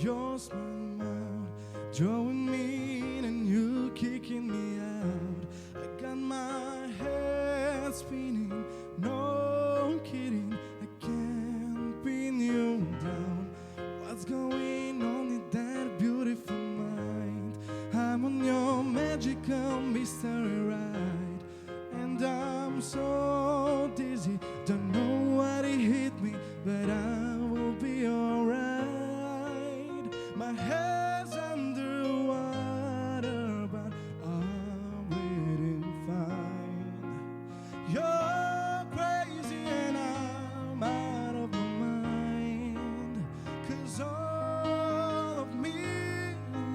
your smile, drawing me in and you kicking me out. I got my head spinning, no kidding, I can't pin you down. What's going on in that beautiful mind? I'm on your magical mystery ride, and I'm so dizzy, don't know what it hit me, but I will be alright. My head's underwater, but I'm breathing fine. You're crazy and I'm out of my mind, 'cause all of me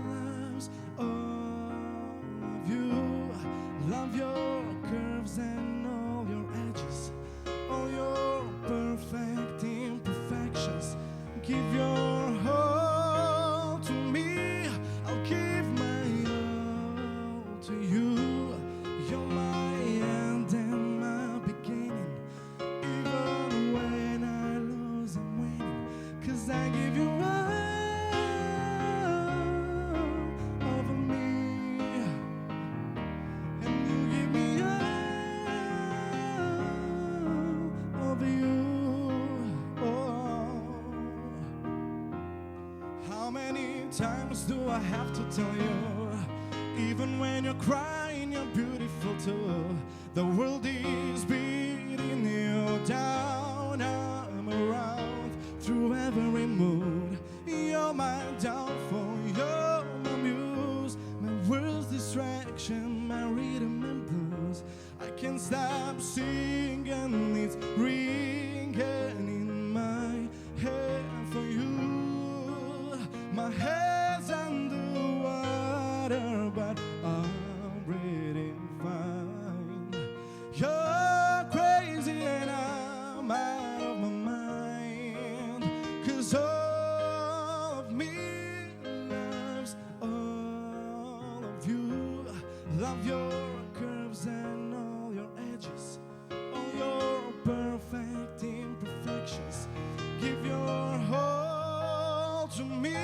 loves all of you. Love your curves and all your edges, all your perfect imperfections. Give your all to me, I'll give my all to you. You're my end and my beginning, even when I lose I'm winning, 'cause I give you all of me, and you give me all of you. How many times do I have to tell you? Even when you're crying, you're beautiful too. The world is beating you down. I'm around through every mood. You're my downfall, you're my muse, my world's distraction, my rhythm and blues. I can't stop singing, it's ringing in my head for you. My head's underwater, but I'm breathing fine. You're crazy and I'm out of my mind, 'cause all of me loves all of you. Love your curves and all your edges, all your perfect imperfections. Give your all to me,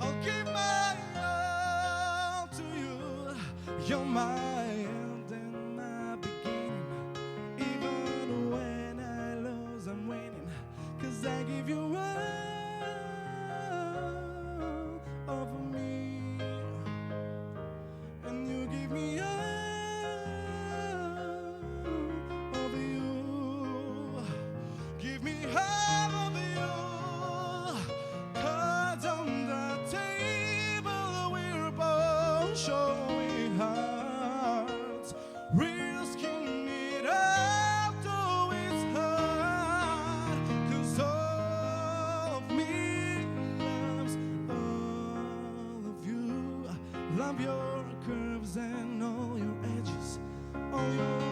I'll give my all to you. You're my end and my beginning, even when I lose I'm winning, 'cause I give you all of me, and you give me all of you. Give me half of you, 'cause on the table we're both showing hearts, risking it all though it's hard, 'cause all of me loves all of you. Love your curves and all your edges, all your